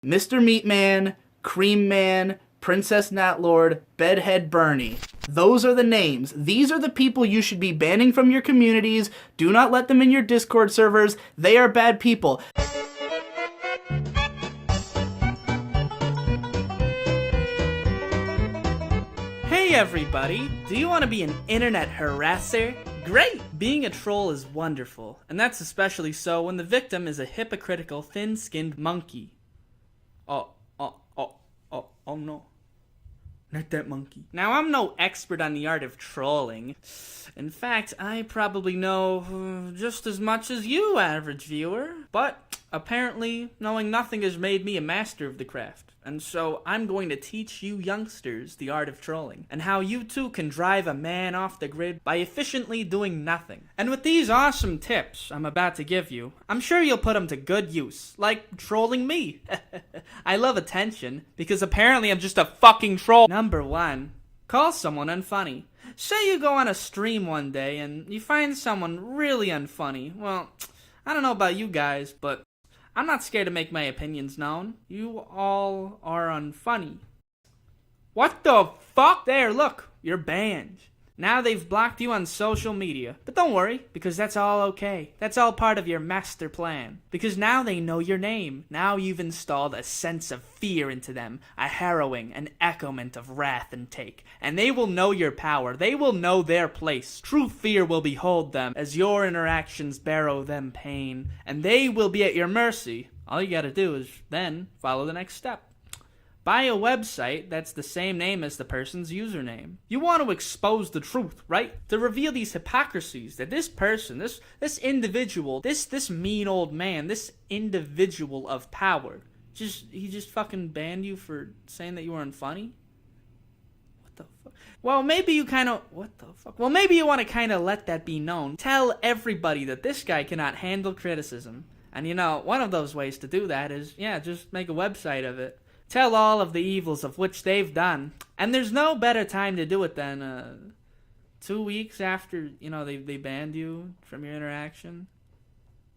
Mr. Meatman, Cream Man, Princess Natlord, Bedhead Bernie. Those are the names. These are the people you should be banning from your communities. Do not let them in your Discord servers. They are bad people. Hey everybody! Do you want to be an internet harasser? Great! Being a troll is wonderful, and that's especially so when the victim is a hypocritical, thin-skinned monkey. Oh no. Not that monkey. Now, I'm no expert on the art of trolling. In fact, I probably know just as much as you, average viewer. But, apparently, knowing nothing has made me a master of the craft. And so, I'm going to teach you youngsters the art of trolling, and how you too can drive a man off the grid by efficiently doing nothing. And with these awesome tips I'm about to give you, I'm sure you'll put them to good use, like trolling me. I love attention, because apparently I'm just a fucking troll. Number 1. Call someone unfunny. Say you go on a stream one day and you find someone really unfunny. Well, I don't know about you guys, but I'm not scared to make my opinions known. You all are unfunny. What the fuck? There, look, you're banned. Now they've blocked you on social media. But don't worry, because that's all okay. That's all part of your master plan. Because now they know your name. Now you've installed a sense of fear into them. A harrowing, an echoement of wrath and take. And they will know your power. They will know their place. True fear will behold them as your interactions barrow them pain. And they will be at your mercy. All you gotta do is then follow the next step. Buy a website that's the same name as the person's username. You want to expose the truth, right? To reveal these hypocrisies that this person, this individual, this mean old man, this individual of power, he just fucking banned you for saying that you were unfunny? What the fuck? Well, maybe you what the fuck? Well, maybe you want to kind of let that be known. Tell everybody that this guy cannot handle criticism. And you know, one of those ways to do that is, just make a website of it. Tell all of the evils of which they've done. And there's no better time to do it than 2 weeks after, they banned you from your interaction.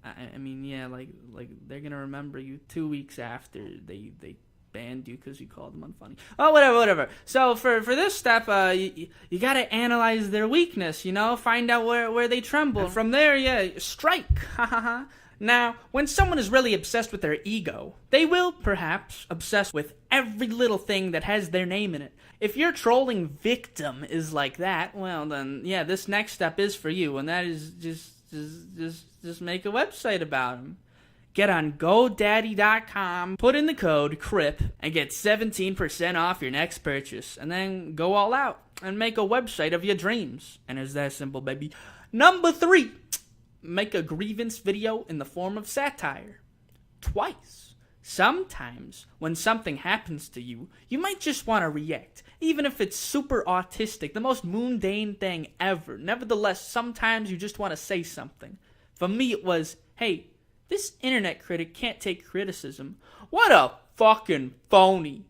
I mean, like they're going to remember you 2 weeks after they banned you because you called them unfunny. Oh, whatever. So for this step, you got to analyze their weakness, find out where they tremble. And from there, strike. Now, when someone is really obsessed with their ego, they will, perhaps, obsess with every little thing that has their name in it. If your trolling victim is like that, well then, this next step is for you, and that is just make a website about them. Get on GoDaddy.com, put in the code CRIP, and get 17% off your next purchase, and then go all out and make a website of your dreams. And it's that simple, baby. Number 3. Make a grievance video in the form of satire. Twice. Sometimes, when something happens to you, you might just want to react, even if it's super autistic, the most mundane thing ever. Nevertheless, sometimes you just want to say something. For me, it was, hey, this internet critic can't take criticism. What a fucking phony.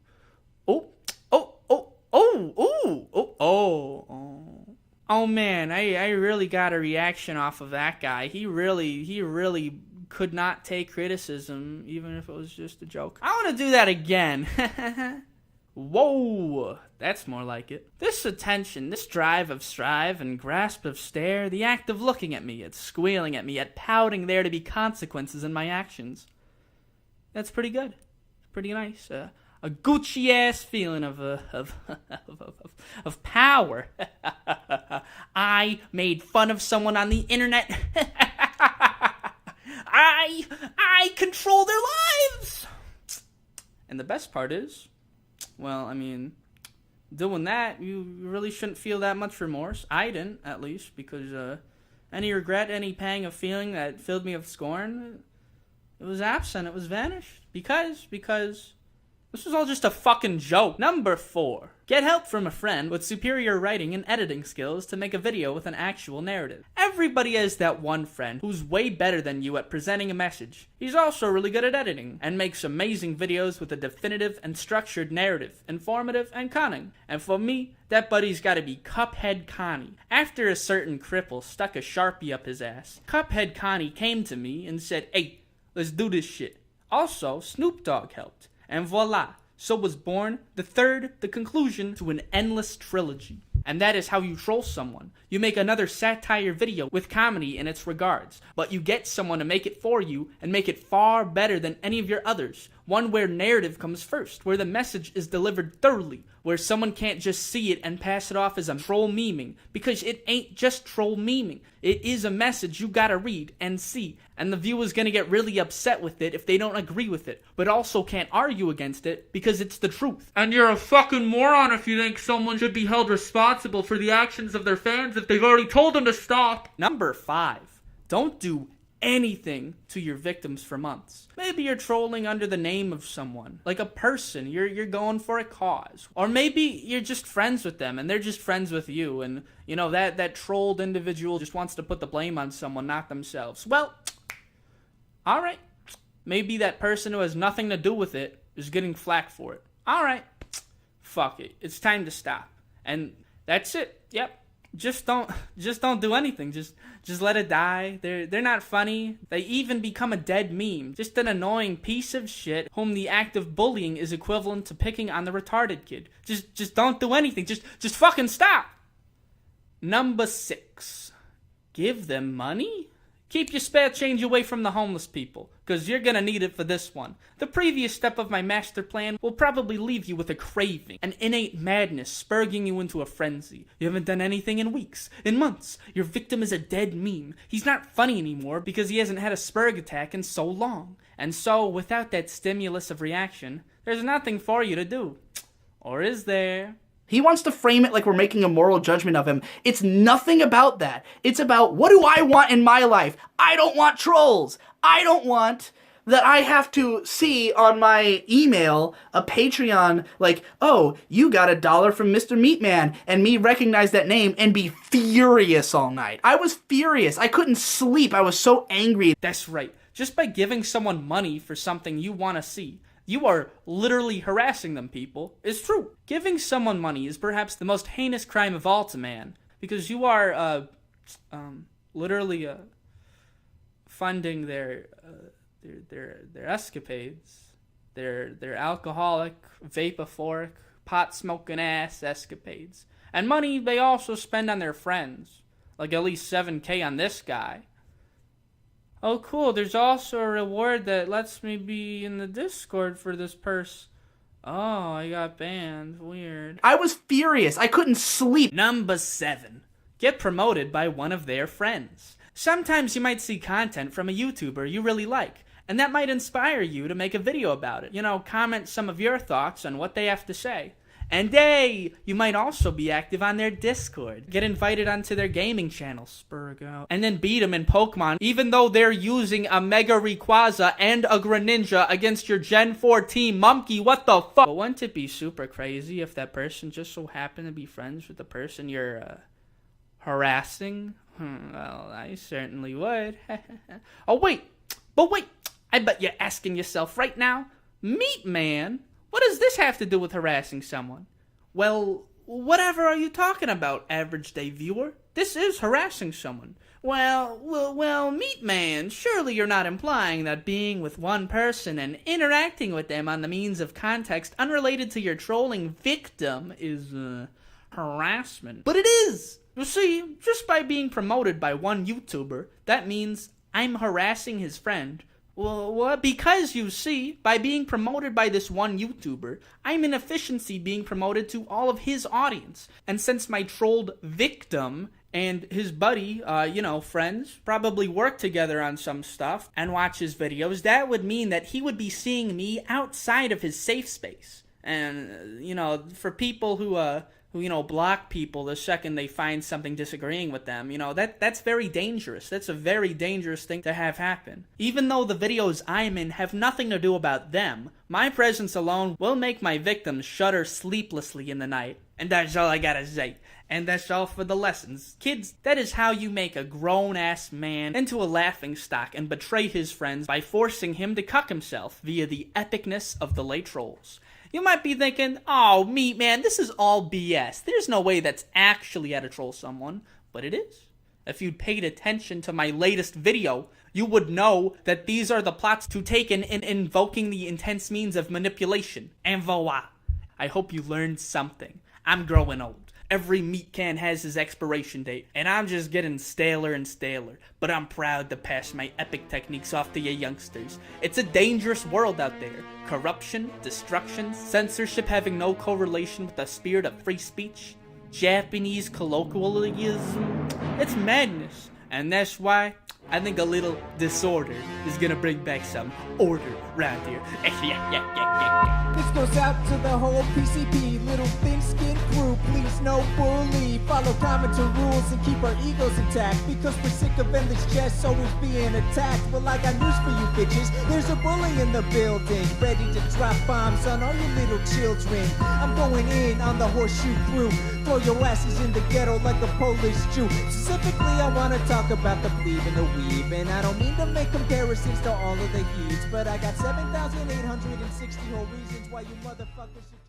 Oh man, I really got a reaction off of that guy. He really could not take criticism, even if it was just a joke. I want to do that again. Whoa, that's more like it. This attention, this drive of strive and grasp of stare, the act of looking at me, at squealing at me, at pouting there to be consequences in my actions. That's pretty good. Pretty nice. A Gucci ass feeling of power. I made fun of someone on the internet. I control their lives. And the best part is, well, I mean, doing that, you really shouldn't feel that much remorse. I didn't, at least, because any regret, any pang of feeling that filled me with scorn, it was absent. It was vanished. Because this was all just a fucking joke. Number 4. Get help from a friend with superior writing and editing skills to make a video with an actual narrative. Everybody has that one friend who's way better than you at presenting a message. He's also really good at editing and makes amazing videos with a definitive and structured narrative, informative and cunning. And for me, that buddy's gotta be Cuphead Connie. After a certain cripple stuck a Sharpie up his ass, Cuphead Connie came to me and said, hey, let's do this shit. Also, Snoop Dogg helped. And voila, so was born the conclusion to an endless trilogy. And that is how you troll someone. You make another satire video with comedy in its regards, but you get someone to make it for you and make it far better than any of your others. One where narrative comes first, where the message is delivered thoroughly, where someone can't just see it and pass it off as a troll memeing, because it ain't just troll memeing. It is a message you gotta read and see, and the viewer's gonna get really upset with it if they don't agree with it, but also can't argue against it because it's the truth. And you're a fucking moron if you think someone should be held responsible for the actions of their fans if they've already told them to stop. Number 5. Don't do anything to your victims for months. Maybe you're trolling under the name of someone, like a person. You're going for a cause, or maybe you're just friends with them and they're just friends with you, and you know that trolled individual just wants to put the blame on someone, not themselves. Well, all right, maybe that person who has nothing to do with it is getting flack for it. All right, fuck it, it's time to stop, and that's it. Yep. Just don't do anything. Just let it die. They're not funny. They even become a dead meme. Just an annoying piece of shit whom the act of bullying is equivalent to picking on the retarded kid. Just don't do anything. Just fucking stop. Number 6. Give them money? Keep your spare change away from the homeless people, because you're gonna need it for this one. The previous step of my master plan will probably leave you with a craving, an innate madness spurring you into a frenzy. You haven't done anything in weeks, in months. Your victim is a dead meme. He's not funny anymore because he hasn't had a spurg attack in so long. And so, without that stimulus of reaction, there's nothing for you to do. Or is there? He wants to frame it like we're making a moral judgment of him. It's nothing about that. It's about, what do I want in my life? I don't want trolls. I don't want that I have to see on my email a Patreon like, oh, you got $1 from mrmeatman, and me recognize that name and be furious all night. I was furious. I couldn't sleep. I was so angry. That's right. Just by giving someone money for something you want to see, you are literally harassing them, people. It's true. Giving someone money is perhaps the most heinous crime of all to man, because you are literally funding their escapades, their alcoholic, vapophoric, pot-smoking ass escapades. And money they also spend on their friends, like at least $7,000 on this guy. Oh, cool, there's also a reward that lets me be in the Discord for this purse. Oh, I got banned. Weird. I was furious. I couldn't sleep. Number 7. Get promoted by one of their friends. Sometimes you might see content from a YouTuber you really like, and that might inspire you to make a video about it. You know, comment some of your thoughts on what they have to say. And hey, you might also be active on their Discord. Get invited onto their gaming channel, spurg out, and then beat them in Pokemon, even though they're using a Mega Rayquaza and a Greninja against your Gen 4 team. Monkey, what the fuck? But wouldn't it be super crazy if that person just so happened to be friends with the person you're, harassing? Well, I certainly would. Oh, wait. But wait. I bet you're asking yourself right now, Meatman, what does this have to do with harassing someone? Well, whatever are you talking about, average day viewer? This is harassing someone. Well, Meatman, surely you're not implying that being with one person and interacting with them on the means of context unrelated to your trolling victim is, harassment. But it is! You see, just by being promoted by one YouTuber, that means I'm harassing his friend. Well, because, you see, by being promoted by this one YouTuber, I'm in efficiency being promoted to all of his audience. And since my trolled victim and his buddy, friends, probably work together on some stuff and watch his videos, that would mean that he would be seeing me outside of his safe space. And, for people who block people the second they find something disagreeing with them, that's very dangerous. That's a very dangerous thing to have happen. Even though the videos I'm in have nothing to do about them, my presence alone will make my victims shudder sleeplessly in the night. And that's all I gotta say. And that's all for the lessons. Kids, that is how you make a grown-ass man into a laughingstock and betray his friends by forcing him to cuck himself via the epicness of the late trolls. You might be thinking, oh, Meatman, this is all BS. There's no way that's actually how to troll someone. But it is. If you'd paid attention to my latest video, you would know that these are the plots to take in invoking the intense means of manipulation. And voila. I hope you learned something. I'm growing old. Every meat can has his expiration date, and I'm just getting staler and staler. But I'm proud to pass my epic techniques off to you youngsters. It's a dangerous world out there. Corruption, destruction, censorship having no correlation with the spirit of free speech, Japanese colloquialism. It's madness. And that's why I think a little disorder is gonna bring back some order around here. This goes out to the whole PCP, little thin-skinned crew, please no bully. Follow commenter rules and keep our egos intact, because we're sick of endless chests always being attacked. Well, I got news for you bitches, there's a bully in the building, ready to drop bombs on all you little children. I'm going in on the horseshoe crew, throw your asses in the ghetto like a Polish Jew. Specifically, I want to talk about the bleed and the weave, and I don't mean to make comparisons to all of the heats, but I got 7,860 whole reasons why you motherfuckers should